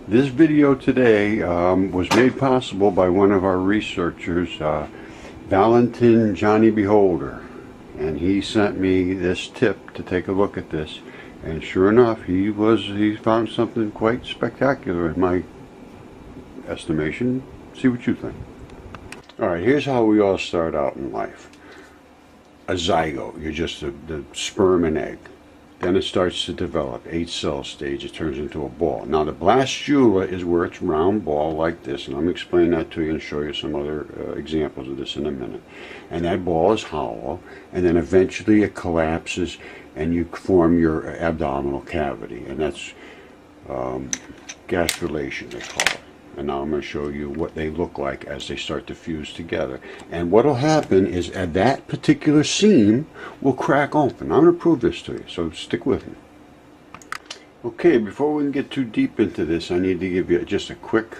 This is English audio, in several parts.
This video today was made possible by one of our researchers, Valentin Johnny Beholder, and he sent me this tip to take a look at this, and sure enough he found something quite spectacular in my estimation. See what you think. Alright, here's how we all start out in life. A zygote, you're just the sperm and egg. Then it starts to develop, 8-cell stage, it turns into a ball. Now the blastula is where it's round ball like this, and I'm going to explain that to you and show you some other examples of this in a minute. And that ball is hollow, and then eventually it collapses and you form your abdominal cavity, and that's gastrulation they call it. And now I'm going to show you what they look like as they start to fuse together. And what will happen is that particular seam will crack open. I'm going to prove this to you, so stick with me. Okay, before we can get too deep into this, I need to give you just a quick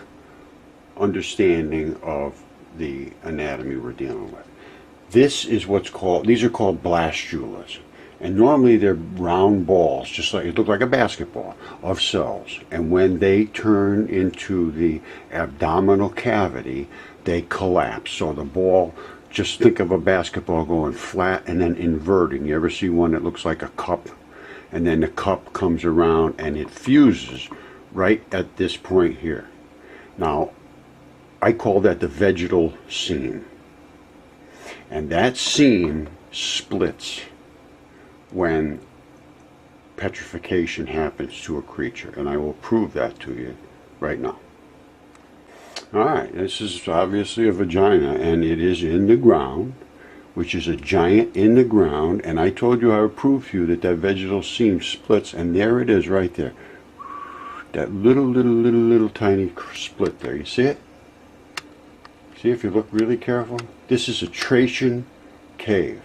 understanding of the anatomy we're dealing with. This is these are called blastulas. And normally they're round balls, just like it looks like a basketball, of cells. And when they turn into the abdominal cavity, they collapse. So the ball, just think of a basketball going flat and then inverting. You ever see one that looks like a cup? And then the cup comes around and it fuses right at this point here. Now, I call that the vegetal seam. And that seam splits when petrification happens to a creature, and I will prove that to you right now. Alright, this is obviously a vagina, and it is in the ground, which is a giant in the ground, and I told you I would prove to you that vegetal seam splits, and there it is right there. That little tiny split there. You see it? See if you look really careful? This is a Tracian cave.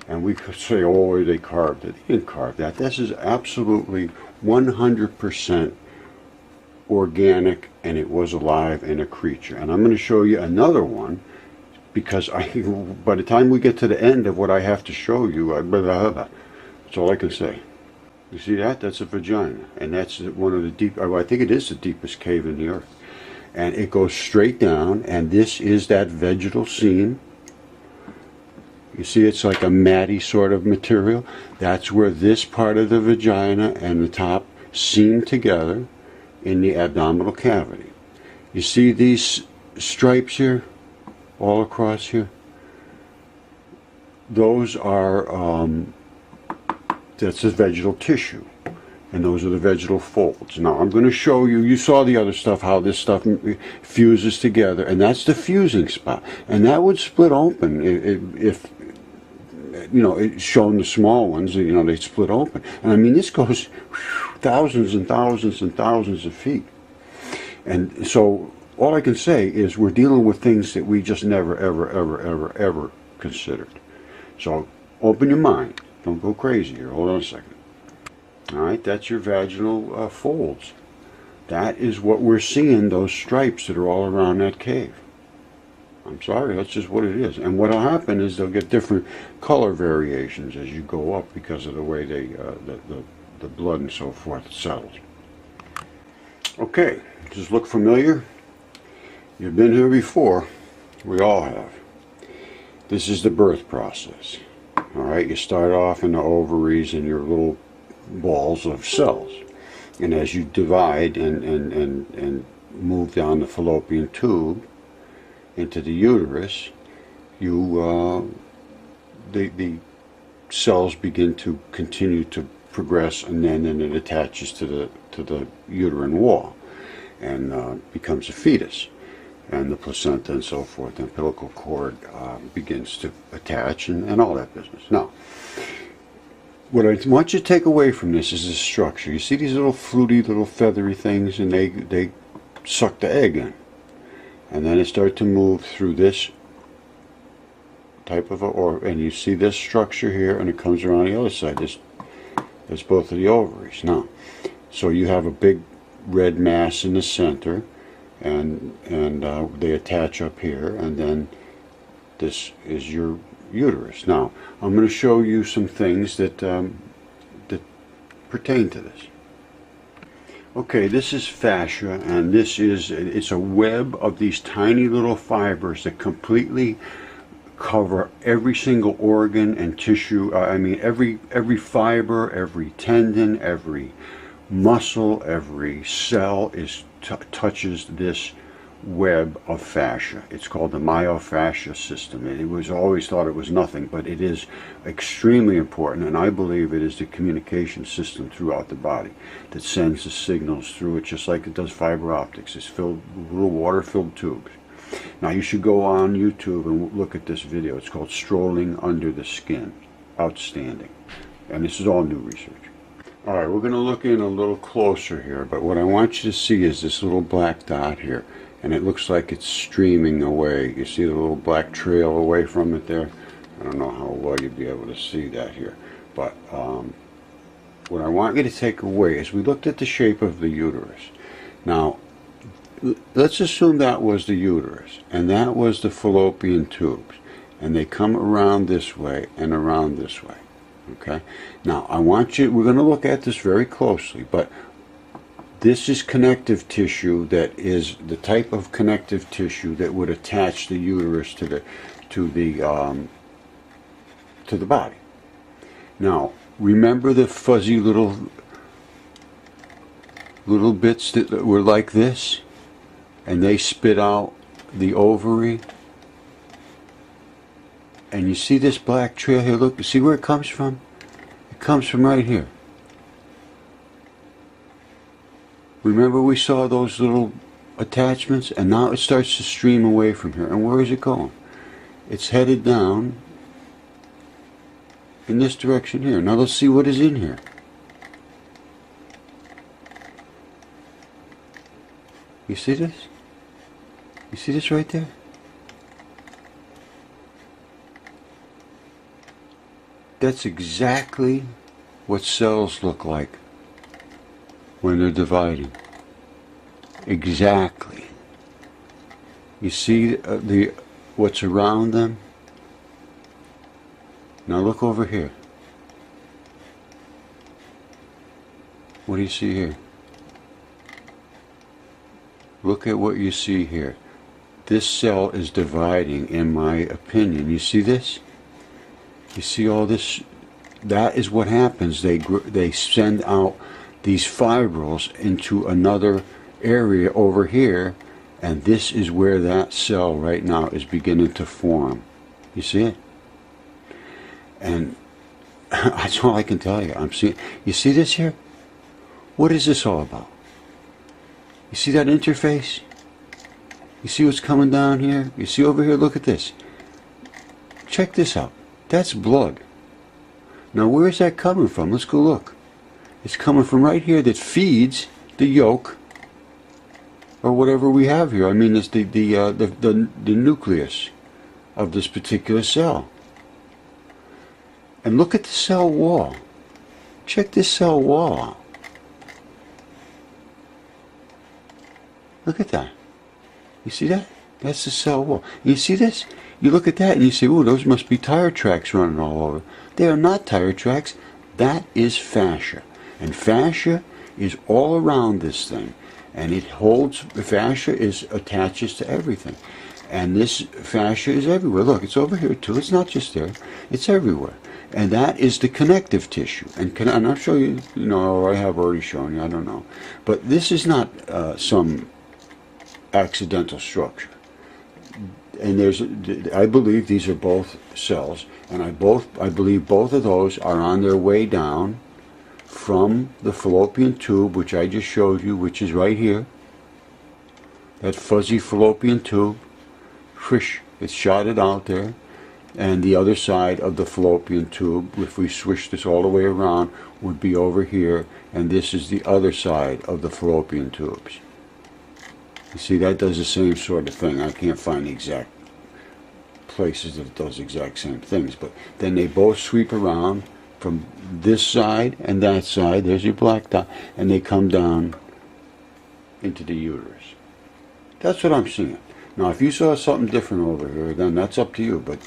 And we could say, oh, they carved it. They didn't carve that. This is absolutely 100% organic, and it was alive and a creature. And I'm going to show you another one, because by the time we get to the end of what I have to show you, that's all I can say. You see that? That's a vagina. And that's one of the I think it is the deepest cave in the earth. And it goes straight down, and this is that vegetal seam. You see, it's like a matty sort of material. That's where this part of the vagina and the top seam together in the abdominal cavity. You see these stripes here, all across here? Those are, that's the vegetal tissue. And those are the vegetal folds. Now, I'm going to show you, you saw the other stuff, how this stuff fuses together, and that's the fusing spot. And that would split open if you know, it's shown the small ones, you know, they split open. And I mean, this goes thousands and thousands and thousands of feet. And so all I can say is we're dealing with things that we just never, ever considered. So open your mind. Don't go crazy here. Hold on a second. All right, that's your vaginal folds. That is what we're seeing, those stripes that are all around that cave. I'm sorry, that's just what it is. And what will happen is they'll get different color variations as you go up because of the way they, the blood and so forth settles. Okay, does this look familiar? You've been here before. We all have. This is the birth process. All right, you start off in the ovaries and your little balls of cells. And as you divide and move down the fallopian tube into the uterus, the cells begin to continue to progress, and then it attaches to the uterine wall and becomes a fetus, and the placenta and so forth, and umbilical cord begins to attach and all that business. Now, what I want you to take away from this is the structure. You see these little fluty, little feathery things, and they suck the egg in. And then it starts to move through this type of and you see this structure here, and it comes around the other side. There's both of the ovaries. Now, so you have a big red mass in the center, and they attach up here, and then this is your uterus. Now, I'm going to show you some things that that pertain to this. Okay, this is fascia, and it's a web of these tiny little fibers that completely cover every single organ and tissue. I mean, every fiber, every tendon, every muscle, every cell touches this web of fascia. It's called the myofascia system. It was always thought it was nothing, but it is extremely important, and I believe it is the communication system throughout the body that sends the signals through it, just like it does fiber optics. It's filled with little water-filled tubes. Now you should go on YouTube and look at this video. It's called Strolling Under the Skin. Outstanding. And this is all new research. Alright, we're going to look in a little closer here, but what I want you to see is this little black dot here. And it looks like it's streaming away. You see the little black trail away from it there? I don't know how well you'd be able to see that here. But what I want you to take away is we looked at the shape of the uterus. Now, let's assume that was the uterus, and that was the fallopian tubes. And they come around this way and around this way. Okay? Now, we're going to look at this very closely, but this is connective tissue that is the type of connective tissue that would attach the uterus to the body. Now, remember the fuzzy little bits that were like this, and they spit out the ovary. And you see this black trail here? Look, see where it comes from? It comes from right here. Remember we saw those little attachments, and now it starts to stream away from here. And where is it going? It's headed down in this direction here. Now let's see what is in here. You see this? You see this right there? That's exactly what cells look like when they're dividing. Exactly. You see what's around them? Now look over here. What do you see here? Look at what you see here. This cell is dividing, in my opinion. You see this? You see all this? That is what happens. They send out these fibrils into another area over here, and this is where that cell right now is beginning to form. You see it? And that's all I can tell you. You see this here? What is this all about? You see that interface? You see what's coming down here? You see over here? Look at this. Check this out. That's blood. Now where is that coming from? Let's go look. It's coming from right here that feeds the yolk, or whatever we have here. I mean, it's the nucleus of this particular cell. And look at the cell wall. Check this cell wall out. Look at that. You see that? That's the cell wall. You see this? You look at that and you say, "Ooh, those must be tire tracks running all over." They are not tire tracks. That is fascia. And fascia is all around this thing. And it holds, the fascia attaches to everything. And this fascia is everywhere. Look, it's over here too. It's not just there. It's everywhere. And that is the connective tissue. And I'll show you, or I have already shown you, I don't know. But this is not some accidental structure. And I believe these are both cells, and I believe both of those are on their way down from the fallopian tube, which I just showed you, which is right here. That fuzzy fallopian tube, it's shotted out there, and the other side of the fallopian tube, if we switch this all the way around, would be over here, and this is the other side of the fallopian tubes. You see, that does the same sort of thing. I can't find the exact places that it does the exact same things, but then they both sweep around from this side and that side. There's your black dot, and they come down into the uterus. That's what I'm seeing. Now, if you saw something different over here, then that's up to you, but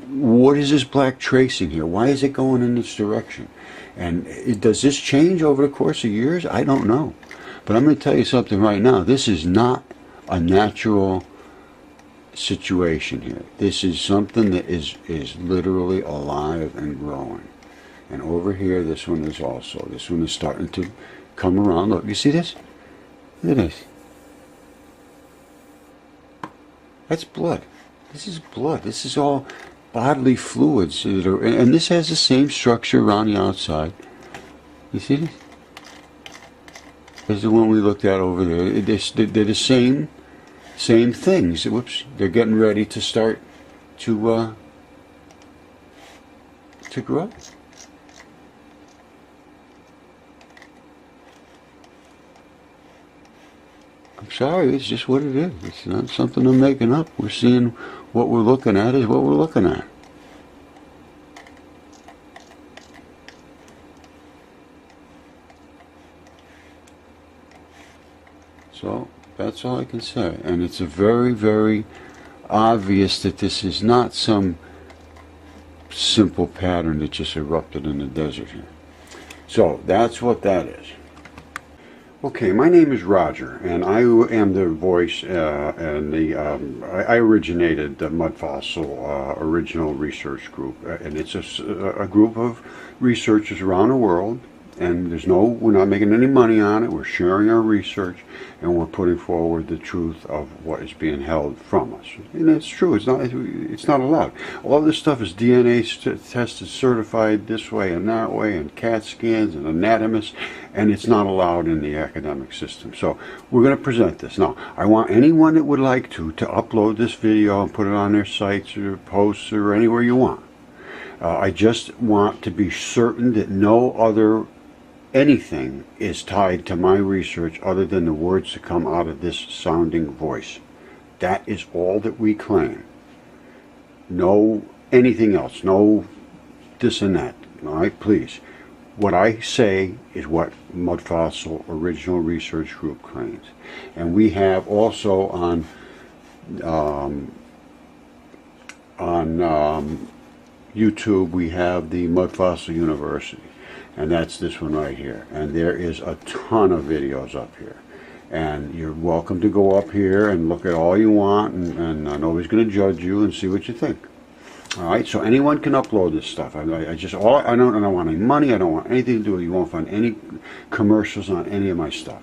what is this black tracing here? Why is it going in this direction? And does this change over the course of years? I don't know. But I'm going to tell you something right now. This is not a natural situation here. This is something that is literally alive and growing. And over here, this one is also. This one is starting to come around. Look, you see this? Look at this. That's blood. This is blood. This is all bodily fluids. And this has the same structure around the outside. You see this? As the one we looked at over there. They're the same things. Whoops. They're getting ready to start to grow. I'm sorry, it's just what it is. It's not something I'm making up. We're seeing what we're looking at is what we're looking at. So, that's all I can say. And it's a very, very obvious that this is not some simple pattern that just erupted in the desert here. So, that's what that is. Okay, my name is Roger, and I am the voice and I originated the Mud Fossil Original Research Group, and it's a group of researchers around the world, and we're not making any money on it. We're sharing our research, and we're putting forward the truth of what is being held from us. And it's true. It's not allowed. All this stuff is DNA tested, certified this way and that way, and CAT scans and anatomists, and it's not allowed in the academic system. So we're going to present this. Now, I want anyone that would like to upload this video and put it on their sites or posts or anywhere you want. I just want to be certain that no other anything is tied to my research other than the words that come out of this sounding voice. That is all that we claim. No anything else. No this and that. All right, please. What I say is what Mud Fossil Original Research Group claims. And we have also on YouTube, we have the Mud Fossil University. And that's this one right here. And there is a ton of videos up here. And you're welcome to go up here and look at all you want, and nobody's going to judge you, and see what you think. All right, so anyone can upload this stuff. I don't want any money. I don't want anything to do with it. You won't find any commercials on any of my stuff.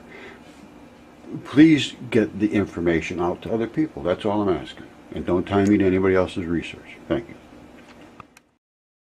Please get the information out to other people. That's all I'm asking. And don't tie me to anybody else's research. Thank you.